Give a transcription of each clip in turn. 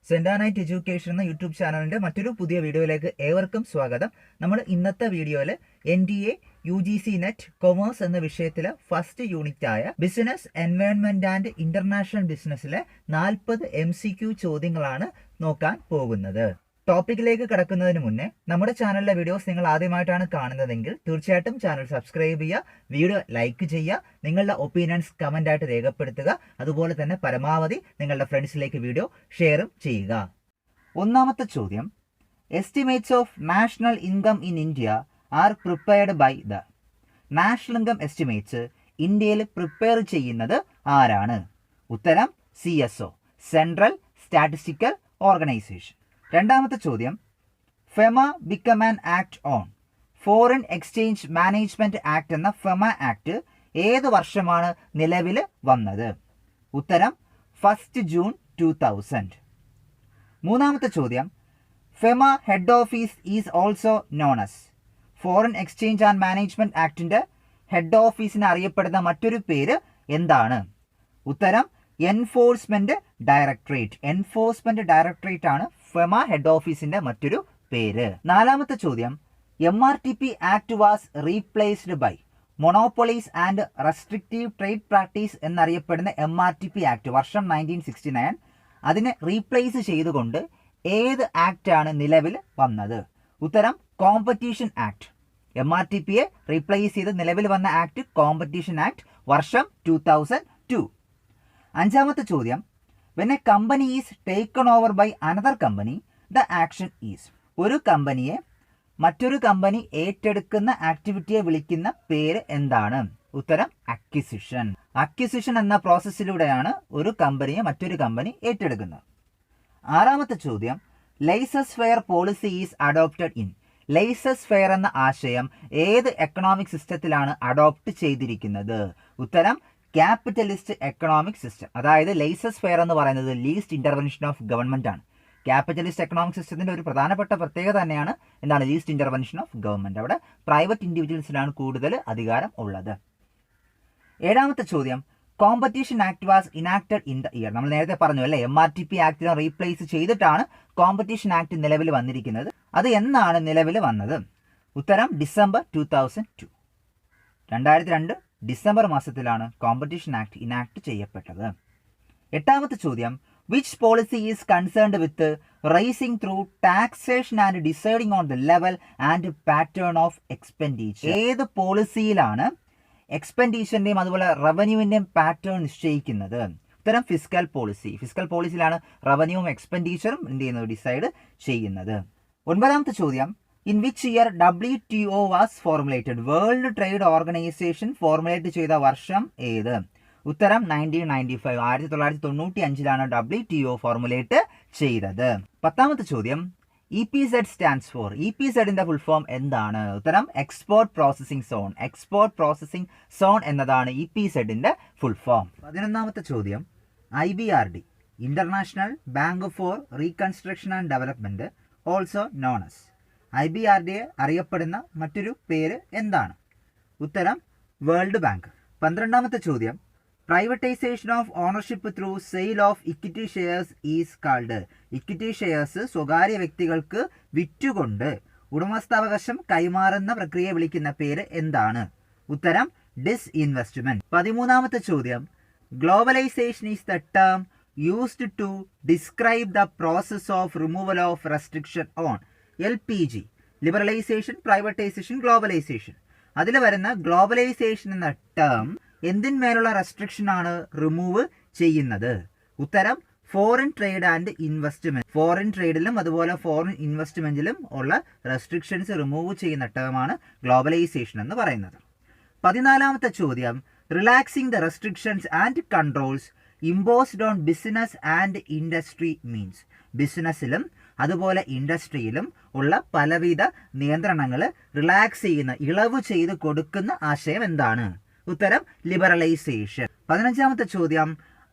സെന്റാനൈറ്റ് education എന്ന YouTube ചാനലിന്റെ മറ്റൊരു പുതിയ വീഡിയോയിലേക്ക് ഏവർക്കും സ്വാഗതം. നമ്മൾ ഇന്നത്തെ വീഡിയോയിൽ NDA UGC നെറ്റ് കൊമേഴ്സ് എന്ന വിഷയത്തിലെ ഫസ്റ്റ് യൂണിറ്റ് ആയ ബിസിനസ് എൻവയോൺമെന്റ് ആൻഡ് ഇന്റർനാഷണൽ ബിസിനസ്സിലെ 40 MCQ ചോദ്യങ്ങളാണ് നോക്കാൻ പോകുന്നത്. ടോപ്പിക്കിലേക്ക് കടക്കുന്നതിന് മുന്നേ നമ്മുടെ ചാനലിലെ വീഡിയോസ് നിങ്ങൾ ആദ്യമായിട്ടാണ് കാണുന്നതെങ്കിൽ തീർച്ചയായിട്ടും ചാനൽ സബ്സ്ക്രൈബ് ചെയ്യുക, വീഡിയോ ലൈക്ക് ചെയ്യുക, നിങ്ങളുടെ ഒപ്പീനിയൻസ് കമന്റ് ആയിട്ട് രേഖപ്പെടുത്തുക. അതുപോലെ തന്നെ പരമാവധി നിങ്ങളുടെ ഫ്രണ്ട്സിലേക്ക് വീഡിയോ ഷെയറും ചെയ്യുക. ഒന്നാമത്തെ ചോദ്യം, estimates of national income in India are prepared by the. National income estimates ഇന്ത്യയിൽ പ്രിപ്പയർ ചെയ്യുന്നത് ആരാണ്? ഉത്തരം CSO, സെൻട്രൽ സ്റ്റാറ്റിസ്റ്റിക്കൽ ഓർഗനൈസേഷൻ. രണ്ടാമത്തെ ചോദ്യം, FEMA become an act on. Foreign exchange management act എന്ന ഫെമ ആക്ട് ഏത് വർഷമാണ് നിലവിൽ വന്നത്? ഉത്തരം 1 ജൂൺ 2000. മൂന്നാമത്തെ ചോദ്യം, FEMA head office is also known as. Foreign exchange and management ആക്ടിന്റെ ഹെഡ് ഓഫീസിന് അറിയപ്പെടുന്ന മറ്റൊരു പേര് എന്താണ്? ഉത്തരം എൻഫോഴ്സ്മെന്റ് ഡയറക്ടറേറ്റ്. എൻഫോഴ്സ്മെന്റ് ഡയറക്ടറേറ്റ് ആണ് ഫെമ ഹെഡ് ഓഫീസിന്റെ മറ്റൊരു പേര്. നാലാമത്തെ ചോദ്യം, MRTP act was replaced by. Monopolies and restrictive trade practice എന്നറിയപ്പെടുന്ന MRTP ആക്ട് വർഷം 1969 അതിനെ റീപ്ലേസ് ചെയ്തുകൊണ്ട് ഏത് ആക്ട് ആണ് നിലവിൽ വന്നത്? ഉത്തരം കോമ്പറ്റീഷൻ ആക്ട്. MRTPയെ റീപ്ലേസ് ചെയ്ത് നിലവിൽ വന്ന ആക്ട് കോമ്പറ്റീഷൻ ആക്ട് വർഷം 2002. അഞ്ചാമത്തെ ചോദ്യം, when a company is taken over by another company, the action is. ഒരു കമ്പനിയെ മറ്റൊരു കമ്പനി ഏറ്റെടുക്കുന്ന ആക്ടിവിറ്റിയെ വിളിക്കുന്ന പേര് എന്താണ്? ഉത്തരം അക്വിസിഷൻ. അക്വിസിഷൻ എന്ന പ്രോസസ്സിലൂടെയാണ് ഒരു കമ്പനിയെ മറ്റൊരു കമ്പനി ഏറ്റെടുക്കുന്നത്. ആറാമത്തെ ചോദ്യം, laissez fair policy is adopted in. Laissez fair എന്ന ആശയം ഏത് എക്കണോമിക് സിസ്റ്റത്തിലാണ് അഡോപ്റ്റ് ചെയ്തിരിക്കുന്നത്? ഉത്തരം ക്യാപിറ്റലിസ്റ്റ് എക്കണോമിക് സിസ്റ്റം. അതായത് ലൈസസ് ഫെയർ എന്ന് പറയുന്നത് ലീസ്റ്റ് ഇന്റർവെൻഷൻ ഓഫ് ഗവൺമെന്റ് ആണ്. ക്യാപിറ്റലിസ്റ്റ് എക്കണോമിക് സിസ്റ്റത്തിന്റെ ഒരു പ്രധാനപ്പെട്ട പ്രത്യേകത തന്നെയാണ് എന്താണ്? Least intervention of government. അവിടെ പ്രൈവറ്റ് ഇൻഡിവിജ്വൽസിനാണ് കൂടുതൽ അധികാരം ഉള്ളത്. ഏഴാമത്തെ ചോദ്യം, competition act was enacted in the year. നമ്മൾ നേരത്തെ പറഞ്ഞു അല്ലേ, MRTP ആക്ടിനെ റീപ്ലേസ് ചെയ്തിട്ടാണ് കോമ്പറ്റീഷൻ ആക്ട് നിലവിൽ വന്നിരിക്കുന്നത്. അത് എന്നാണ് നിലവിൽ വന്നത്? ഉത്തരം ഡിസംബർ 2002. 2002 ഡിസംബർ മാസത്തിലാണ് കോമ്പറ്റീഷൻ ആക്ട് ഇനാക്ട് ചെയ്യപ്പെട്ടത്. എട്ടാമത്തെ ചോദ്യം, which policy is concerned with rising through taxation and deciding on the level and pattern of expenditure. ഏത് പോളിസിയിലാണ് എക്സ്പെൻഡിച്ചറിന്റെയും അതുപോലെ റവന്യൂവിന്റെയും പാറ്റേൺ നിശ്ചയിക്കുന്നത്? ഉത്തരം ഫിസ്ക്കൽ പോളിസി. ഫിസ്ക്കൽ പോളിസിയിലാണ് റവന്യൂവും എക്സ്പെൻഡിച്ചറും എന്ത് ചെയ്യുന്നത്? ഡിസൈഡ് ചെയ്യുന്നത്. ഒൻപതാമത്തെ ചോദ്യം, in which year WTO was formulated. World trade organisation formulate ചെയ്ത വർഷം ഏത്? ഉത്തരം 1995. 1995 WTO ഫോർമുലേറ്റ് ചെയ്തത്. പത്താമത്തെ ചോദ്യം, EPZ സ്റ്റാൻഡ്സ് ഫോർ. EPZന്റെ ഫുൾ ഫോം എന്താണ്? ഉത്തരം export processing zone. Export processing zone എന്നതാണ് EPZന്റെ ഫുൾ ഫോം. 11ാമത്തെ ചോദ്യം, IBRD international bank for reconstruction and development also known as. IBRD അറിയപ്പെടുന്ന മറ്റൊരു പേര് എന്താണ്? ഉത്തരം വേൾഡ് ബാങ്ക്. 12ാമത്തെ ചോദ്യം, privatisation of ownership through sale of equity shares is called. Equity shares സ്വകാര്യ വ്യക്തികൾക്ക് വിറ്റുകൊണ്ട് ഉടമസ്ഥാവകാശം കൈമാറുന്ന പ്രക്രിയയെ വിളിക്കുന്ന പേര് എന്താണ്? ഉത്തരം ഡിസ്ഇൻവെസ്റ്റ്മെന്റ്. 13ാമത്തെ ചോദ്യം, globalisation is the term used to describe the process of removal of restriction on LPG. Liberalisation, privatisation, globalisation. അതിൽ വരുന്ന ഗ്ലോബലൈസേഷൻ എന്ന ടേം എന്തിന്മേലുള്ള റെസ്ട്രിക്ഷൻ ആണ് റിമൂവ് ചെയ്യുന്നത്? ഉത്തരം foreign trade and investment. Foreign ട്രേഡിലും അതുപോലെ ഫോറിൻ ഇൻവെസ്റ്റ്മെന്റിലും ഉള്ള റെസ്ട്രിക്ഷൻസ് റിമൂവ് ചെയ്യുന്ന ടേമാണ് ഗ്ലോബലൈസേഷൻ എന്ന് പറയുന്നത്. 14ാമത്തെ ചോദ്യം, relaxing the restrictions and controls imposed on business and industry means. ബിസിനസ്സിലും അതുപോലെ ഇൻഡസ്ട്രിയിലും ഉള്ള പലവിധ നിയന്ത്രണങ്ങൾ റിലാക്സ് ചെയ്യുന്ന, ഇളവ് ചെയ്ത് കൊടുക്കുന്ന ആശയം എന്താണ്? ഉത്തരം ലിബറലൈസേഷൻ. 15ാമത്തെ ചോദ്യം,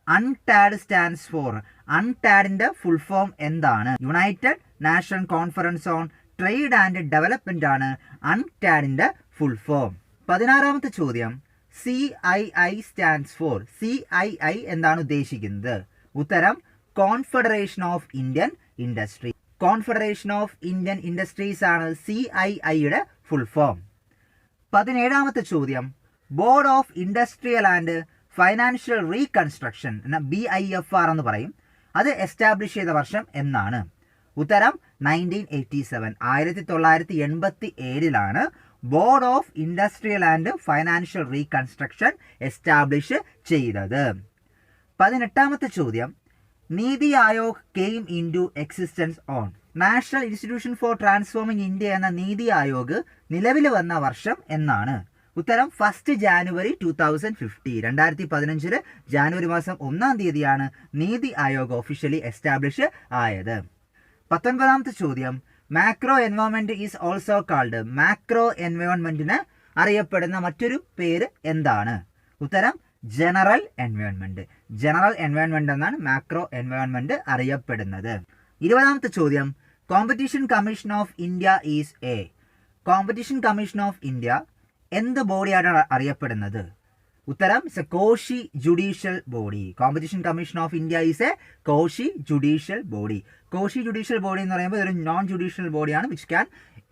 അൺടാഡ് സ്റ്റാൻഡ്സ് ഫോർ. അൺടാഡിന്റെ ഫുൾ ഫോം എന്താണ്? United national conference on trade and development ആണ് അൺടാഡിന്റെ ഫുൾ ഫോം. 16ാമത്തെ ചോദ്യം, CII സ്റ്റാൻഡ്സ് ഫോർ. CII എന്താണ് ഉദ്ദേശിക്കുന്നത്? ഉത്തരം confederation of Indian industry. Confederation of Indian industries ആണ് CIIയുടെ ഫുൾ ഫോം. 17ാമത്തെ ചോദ്യം, board of industrial and financial reconstruction എന്ന BIFR എന്ന് പറയും, അത് എസ്റ്റാബ്ലിഷ് ചെയ്ത വർഷം എന്നാണ്? ഉത്തരം 1987. 1987 board of industrial and financial reconstruction establish ചെയ്തത്. 18ാമത്തെ ചോദ്യം, NITI Aayog came into existence on. National institution for transforming India എന്ന നീതി ആയോഗ് നിലവിൽ വന്ന വർഷം എന്നാണ്? ഉത്തരം 1 ജാനുവരി 2015. 2015 ജാനുവരി മാസം 1-ാം തീയതിയാണ് നീതി ആയോഗ് ഒഫീഷ്യലി എസ്റ്റാബ്ലിഷ് ആയത്. 19ാമത്തെ ചോദ്യം, macro environment is also called. Macro എൻവയോൺമെന്റിന് അറിയപ്പെടുന്ന മറ്റൊരു പേര് എന്താണ്? ഉത്തരം ജനറൽ എൻവയോൺമെന്റ്. ജനറൽ എൻവയോൺമെന്റ് എന്നാണ് മാക്രോ എൻവയോൺമെന്റ് അറിയപ്പെടുന്നത്. 20ാമത്തെ ചോദ്യം, Competition Commission of India is a. Competition Commission of India എന്ത് ബോഡിയാണ് അറിയപ്പെടുന്നത്? ഉത്തരം quasi judicial body. Competition Commission of India is a quasi judicial body. Quasi judicial body എന്ന് പറയുമ്പോൾ ഒരു നോൺ ജുഡീഷ്യൽ ബോഡിയാണ് വിച്ച് ക്യാൻ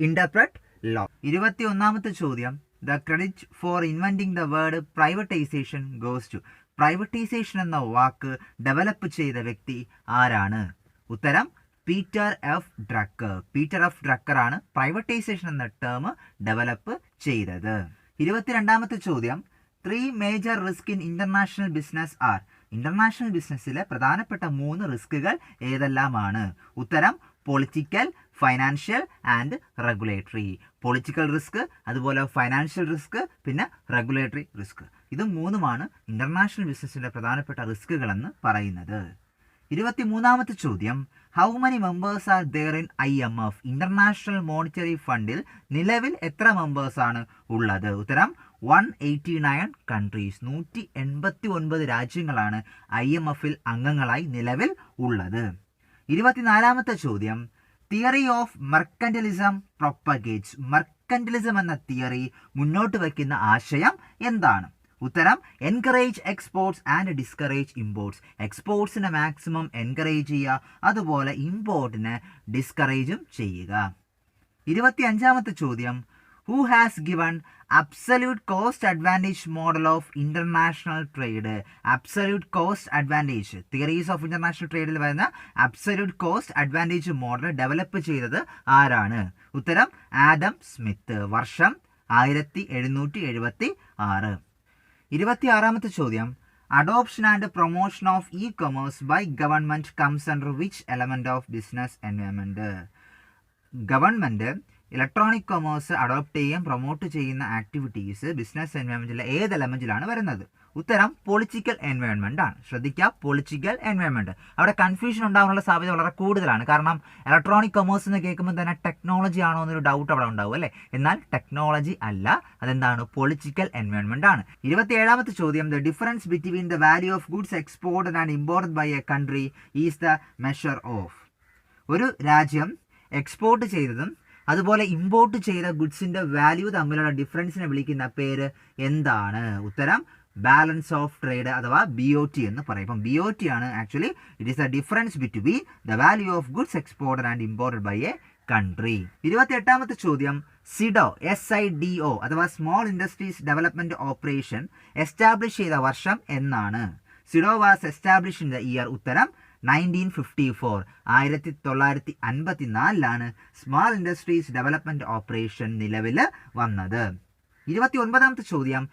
ഇന്റർപ്രറ്റ് ലോ. 21ാമത്തെ ചോദ്യം, the credit four inventing the word privatisation goes to. Privatisation എന്ന വാക്ക് develop ചെയ്ത വ്യക്തി ആരാണ്? ഉത്തരം Peter F Drucker. Peter F Drucker ആണ് പ്രൈവറ്റൈസേഷൻ എന്ന ടേം ഡെവലപ്പ് ചെയ്തത്. 22ാമത്തെ ചോദ്യം, 3 major risk in international business are. International ബിസിനസ്സിലെ പ്രധാനപ്പെട്ട 3 റിസ്കുകൾ ഏതെല്ലാമാണ്? ഉത്തരം political, financial and regulatory. Political risk, അതുപോലെ ഫൈനാൻഷ്യൽ റിസ്ക്, പിന്നെ റെഗുലേറ്ററി റിസ്ക്. ഇത് 3-മാണ് ഇന്റർനാഷണൽ ബിസിനസ്സിലെ പ്രധാനപ്പെട്ട റിസ്കുകൾ എന്ന് പറയുന്നത്. 23ാമത്തെ ചോദ്യം, how many members are there in IMF. International monetary ഫണ്ടിൽ നിലവിൽ എത്ര മെമ്പേഴ്സ് ആണ് ഉള്ളത്? ഉത്തരം 189 കൺട്രീസ്. 189 രാജ്യങ്ങളാണ് IMFൽ അംഗങ്ങളായി നിലവിൽ ഉള്ളത്. 24ാമത്തെ ചോദ്യം, theory of mercantilism propagates. Mercantilism എന്ന തിയറി മുന്നോട്ട് വയ്ക്കുന്ന ആശയം എന്താണ്? ഉത്തരം encourage exports and discourage imports. എക്സ്പോർട്സിനെ മാക്സിമം എൻകറേജ് ചെയ്യുക, അതുപോലെ ഇമ്പോർട്ടിനെ ഡിസ്കറേജും ചെയ്യുക. 25ാമത്തെ ചോദ്യം, who has given absolute cost advantage model of international trade. Absolute cost advantage theories of international ട്രേഡിൽ വരുന്ന absolute cost advantage model develop ചെയ്തത് ആരാണ്? ഉത്തരം ആഡം സ്മിത്ത്. വർഷം 1776. 26ാമത്തെ ചോദ്യം, adoption and promotion of e commerce by government comes under which element of business environment. Government electronic commerce adopt ചെയ്യുകയും promote ചെയ്യുന്ന ആക്ടിവിറ്റീസ് ബിസിനസ് എൻവയോൺമെന്റിലെ ഏത് എലമെന്റിലാണ് വരുന്നത്? ഉത്തരം പൊളിറ്റിക്കൽ എൻവയോൺമെന്റ് ആണ്. ശ്രദ്ധിക്കുക, പൊളിറ്റിക്കൽ എൻവയോൺമെന്റ്. അവിടെ കൺഫ്യൂഷൻ ഉണ്ടാകാനുള്ള സാധ്യത വളരെ കൂടുതലാണ്. കാരണം ഇലക്ട്രോണിക് കൊമേഴ്സ് എന്ന് കേൾക്കുമ്പോൾ തന്നെ ടെക്നോളജി ആണോ എന്നൊരു ഡൗട്ട് അവിടെ ഉണ്ടാവും അല്ലേ? എന്നാൽ ടെക്നോളജി അല്ല, അതെന്താണ്? പൊളിറ്റിക്കൽ എൻവയോൺമെന്റ് ആണ്. 27ാമത്തെ ചോദ്യം, the difference between the value of goods exported and imported by a country is the measure of. ഒരു രാജ്യം എക്സ്പോർട്ട് ചെയ്തതും അതുപോലെ ഇമ്പോർട്ട് ചെയ്ത ഗുഡ്സിന്റെ വാല്യൂ തമ്മിലുള്ള ഡിഫറൻസിനെ വിളിക്കുന്ന പേര് എന്താണ്? ഉത്തരം ബാലൻസ് ഓഫ് ട്രേഡ് അഥവാ BOT എന്ന് പറയും. അപ്പം BOT ആണ് actually it is the difference between the value of goods exported and imported by a country. 28ാമത്തെ ചോദ്യം, SIDO SIDO അഥവാ Small Industries Development Operation establish ചെയ്ത വർഷം എന്നാണ്? SIDO was establish in the year. ഉത്തരം 1954. 1954 സ്മോൾ ഇൻഡസ്ട്രീസ് ഡെവലപ്മെന്റ് ഓപ്പറേഷൻ നിലവിൽ വന്നത്. 29ാമത്തെ ചോദ്യം,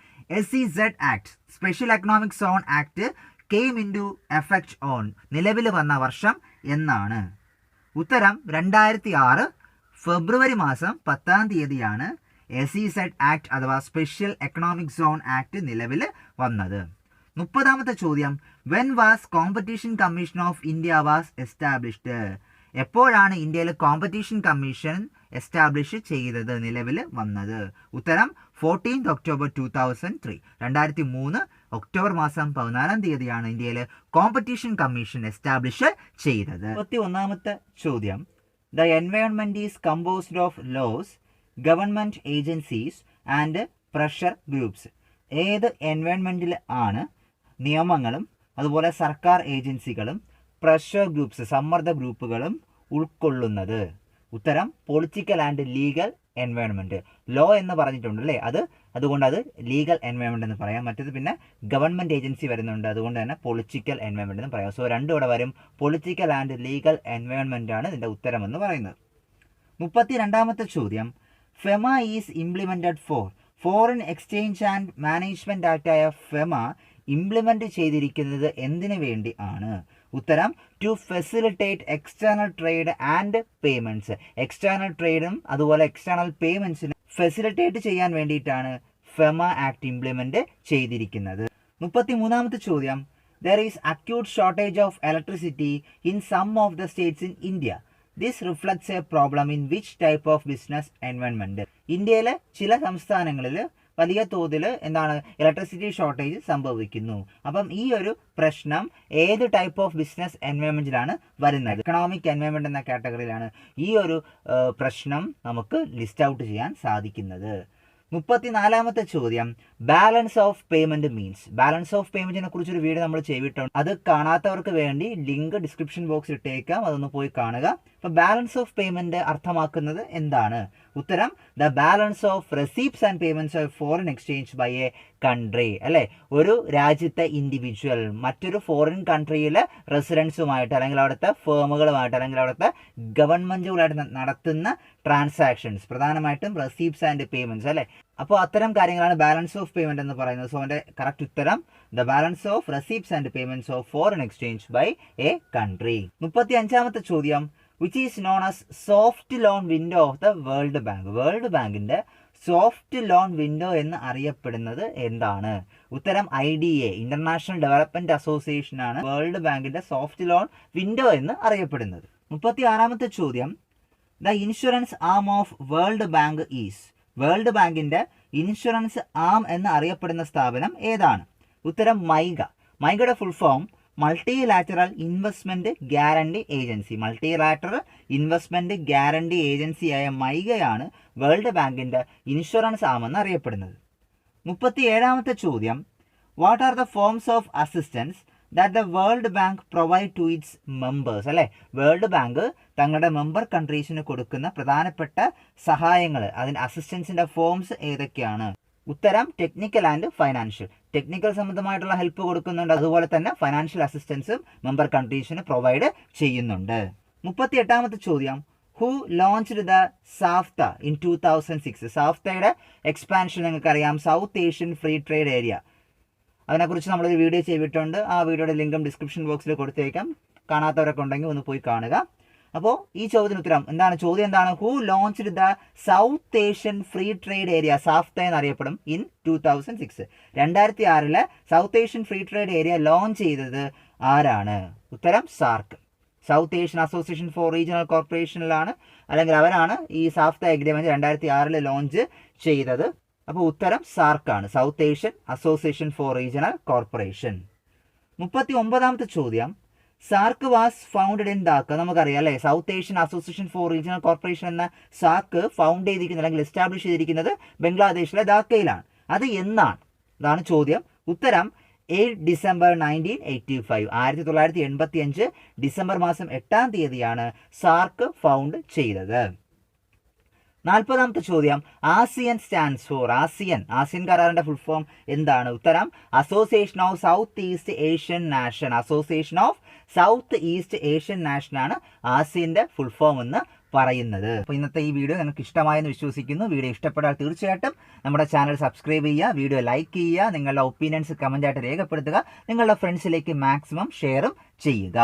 SEZ act special economic zone act came into effect on നിലവിൽ വന്ന വർഷം എന്നാണ്? ഉത്തരം 2006 ഫെബ്രുവരി മാസം 10-ാം തീയതിയാണ് SEZ ആക്ട് അഥവാ സ്പെഷ്യൽ എക്കണോമിക് സോൺ ആക്ട് നിലവിൽ വന്നത്. 30ാമത്തെ ചോദ്യം, when was competition Commission of India was established. എപ്പോഴാണ് ഇന്ത്യയിൽ കോമ്പറ്റീഷൻ കമ്മീഷൻ എസ്റ്റാബ്ലിഷ് ചെയ്തത്, നിലവിൽ വന്നത്? ഉത്തരം 14 ഒക്ടോബർ 2003. 2003 ഒക്ടോബർ മാസം 14-ാം തീയതിയാണ് ഇന്ത്യയിൽ കോമ്പറ്റീഷൻ കമ്മീഷൻ എസ്റ്റാബ്ലിഷ് ചെയ്തത്. 31ാമത്തെ ചോദ്യം, the environment is composed of laws, government agencies and pressure groups. ഏത് എൻവയോൺമെന്റിൽ ആണ് നിയമങ്ങളും അതുപോലെ സർക്കാർ ഏജൻസികളും പ്രഷർ ഗ്രൂപ്പ്സ്, സമ്മർദ്ദ ഗ്രൂപ്പുകളും ഉൾക്കൊള്ളുന്നത്? ഉത്തരം political and legal environment. Law എന്ന് പറഞ്ഞിട്ടുണ്ട് അല്ലേ, അതുകൊണ്ട് അത് ലീഗൽ എൻവയോൺമെന്റ് എന്ന് പറയാം. മറ്റേത് പിന്നെ ഗവൺമെന്റ് ഏജൻസി വരുന്നുണ്ട്, അതുകൊണ്ട് തന്നെ പൊളിറ്റിക്കൽ എൻവയോൺമെന്റ് എന്ന് പറയാം. സോ രണ്ടും ഇവിടെ വരും. പൊളിറ്റിക്കൽ ആൻഡ് ലീഗൽ എൻവയോൺമെന്റ് ആണ് ഇതിന്റെ ഉത്തരം എന്ന് പറയുന്നത്. 32ാമത്തെ ചോദ്യം, FEMA is implemented for. Foreign exchange and management ആക്ടായ ഫെമ ഇംപ്ലിമെന്റ് ചെയ്തിരിക്കുന്നത് എന്തിനു വേണ്ടി ആണ്? ഉത്തരം to facilitate external trade and payments. External ട്രേഡും അതുപോലെ എക്സ്റ്റേണൽ പേയ്മെന്റ്സിനും ഫെസിലിറ്റേറ്റ് ചെയ്യാൻ വേണ്ടിയിട്ടാണ് ഫെമ ആക്ട് ഇംപ്ലിമെന്റ് ചെയ്തിരിക്കുന്നത്. 33ാമത്തെ ചോദ്യം, there is acute shortage of electricity in some of the states in India. This reflects a problem in which type of business environment. ഇന്ത്യയിലെ ചില സംസ്ഥാനങ്ങളിൽ വലിയ തോതിൽ ഇലക്ട്രിസിറ്റി ഷോർട്ടേജ് സംഭവിക്കുന്നു. അപ്പം ഈ ഒരു പ്രശ്നം ഏത് ടൈപ്പ് ഓഫ് ബിസിനസ് എൻവയോൺമെന്റിലാണ് വരുന്നത്? എക്കണോമിക് എൻവയോൺമെന്റ് എന്ന കാറ്റഗറിയിലാണ് ഈ ഒരു പ്രശ്നം നമുക്ക് ലിസ്റ്റ് ഔട്ട് ചെയ്യാൻ സാധിക്കുന്നത്. 34ാമത്തെ ചോദ്യം, balance of payment means. Balance of പേയ്മെന്റിനെ കുറിച്ചൊരു വീഡിയോ നമ്മൾ ചെയ്തിട്ടുണ്ട്, അത് കാണാത്തവർക്ക് വേണ്ടി ലിങ്ക് ഡിസ്ക്രിപ്ഷൻ ബോക്സിൽ ഇട്ടേക്കാം, അതൊന്ന് പോയി കാണുക. അപ്പോൾ ബാലൻസ് ഓഫ് പേയ്മെന്റ് അർത്ഥമാക്കുന്നത് എന്താണ്? ഉത്തരം the balance of receipts and payments of foreign exchange by a country. അല്ലെ, ഒരു രാജ്യത്തെ ഇൻഡിവിജ്വൽ മറ്റൊരു ഫോറിൻ കൺട്രിയിലെ റെസിഡൻസുമായിട്ട് അല്ലെങ്കിൽ അവിടുത്തെ ഫേമുകളുമായിട്ട് അല്ലെങ്കിൽ അവിടുത്തെ ഗവൺമെന്റുകളായിട്ട് നടത്തുന്ന ട്രാൻസാക്ഷൻസ്, പ്രധാനമായിട്ടും റെസീപ്റ്റ്സ് ആൻഡ് പേയ്മെന്റ്സ്. അല്ലെ, അപ്പോൾ അത്തരം കാര്യങ്ങളാണ് ബാലൻസ് ഓഫ് പേയ്മെന്റ് എന്ന് പറയുന്നത്. സോ അതിന്റെ കറക്റ്റ് ഉത്തരം the balance of receipts and payments of foreign exchange by a country. 35ാമത്തെ ചോദ്യം, which is known as soft loan window of the World Bank. World ബാങ്കിന്റെ സോഫ്റ്റ് ലോൺ വിൻഡോ എന്ന് അറിയപ്പെടുന്നത് എന്താണ്? ഉത്തരം IDA, ഇന്റർനാഷണൽ ഡെവലപ്മെന്റ് അസോസിയേഷൻ ആണ് World ബാങ്കിന്റെ soft loan window എന്ന് അറിയപ്പെടുന്നത്. 36ാമത്തെ ചോദ്യം, the insurance arm of World Bank is. World ബാങ്കിന്റെ ഇൻഷുറൻസ് ആം എന്ന് അറിയപ്പെടുന്ന സ്ഥാപനം ഏതാണ്? ഉത്തരം MIGA. മൈഗയുടെ full form multilateral investment guarantee agency. Multilateral investment guarantee ഏജൻസിയായ മൈഗയാണ് വേൾഡ് ബാങ്കിന്റെ ഇൻഷുറൻസ് ആം എന്ന് അറിയപ്പെടുന്നത്. 37ാമത്തെ ചോദ്യം, what are the forms of assistance that the World Bank provide to its members. അല്ലെ, വേൾഡ് ബാങ്ക് തങ്ങളുടെ മെമ്പർ കൺട്രീസിന് കൊടുക്കുന്ന പ്രധാനപ്പെട്ട സഹായങ്ങൾ, അതിന് അസിസ്റ്റൻസിന്റെ ഫോംസ് ഏതൊക്കെയാണ്? ഉത്തരം ടെക്നിക്കൽ ആൻഡ് ഫൈനാൻഷ്യൽ. ടെക്നിക്കൽ സംബന്ധമായിട്ടുള്ള ഹെൽപ്പ് കൊടുക്കുന്നുണ്ട്, അതുപോലെ തന്നെ ഫൈനാൻഷ്യൽ അസിസ്റ്റൻസും മെമ്പർ കൺട്രീസിന് പ്രൊവൈഡ് ചെയ്യുന്നുണ്ട്. 38ാമത്തെ ചോദ്യം, who launched the SAFTA in 2006. സാഫ്തയുടെ എക്സ്പാൻഷൻ നിങ്ങൾക്കറിയാം, South Asian Free Trade Area. അതിനെക്കുറിച്ച് നമ്മളൊരു വീഡിയോ ചെയ്തിട്ടുണ്ട്, ആ വീഡിയോയുടെ ലിങ്കും ഡിസ്ക്രിപ്ഷൻ ബോക്സിൽ കൊടുത്തേക്കാം, കാണാത്തവരൊക്കെ ഉണ്ടെങ്കിൽ ഒന്ന് പോയി കാണുക. അപ്പോൾ ഈ ചോദ്യത്തിന് ഉത്തരം എന്താണ്? ചോദ്യം എന്താണ്? Who launched the South Asian Free Trade Area, SAFTA എന്നറിയപ്പെടും, in 2006. 2006 South Asian Free Trade Area launch ചെയ്തത് ആരാണ്? ഉത്തരം SAARC, South Asian Association for Regional കോർപ്പറേഷനിലാണ്, അല്ലെങ്കിൽ അവരാണ് ഈ സാഫ്ത എഗ്രിമെന്റ് 2006 ലോഞ്ച് ചെയ്തത്. അപ്പോൾ ഉത്തരം സാർക്കാണ്, South Asian Association for Regional Corporation. 39ാമത്തെ ചോദ്യം, SAARC was founded in Dhaka. നമുക്കറിയാം അല്ലേ, South Asian Association for Regional Corporation എന്ന സാർക്ക് ഫൗണ്ട് ചെയ്തിരിക്കുന്നത് അല്ലെങ്കിൽ എസ്റ്റാബ്ലിഷ് ചെയ്തിരിക്കുന്നത് ബംഗ്ലാദേശിലെ ധാക്കയിലാണ്. അത് എന്നാണ്? ഇതാണ് ചോദ്യം. ഉത്തരം 8 ഡിസംബർ 1985. 1985 ഡിസംബർ മാസം 8-ാം തീയതിയാണ് സാർക്ക് ഫൗണ്ട് ചെയ്തത്. 40ാമത്തെ ചോദ്യം, ആസിയൻ സ്റ്റാൻഡ്സ് ഫോർ. ആസിയൻ കരാറിന്റെ ഫുൾ ഫോം എന്താണ്? ഉത്തരം association of south east Asian nation. Association of south east Asian nation ആണ് ആസിയന്റെ ഫുൾ ഫോം എന്ന് പറയുന്നത്. അപ്പോൾ ഇന്നത്തെ ഈ വീഡിയോ നിങ്ങൾക്ക് ഇഷ്ടമായെന്ന് വിശ്വസിക്കുന്നു. വീഡിയോ ഇഷ്ടപ്പെട്ടാൽ തീർച്ചയായിട്ടും നമ്മുടെ ചാനൽ സബ്സ്ക്രൈബ് ചെയ്യുക, വീഡിയോ ലൈക്ക് ചെയ്യുക, നിങ്ങളുടെ ഒപ്പീനിയൻസ് കമൻ്റായിട്ട് രേഖപ്പെടുത്തുക, നിങ്ങളുടെ ഫ്രണ്ട്സിലേക്ക് മാക്സിമം ഷെയറും ചെയ്യുക.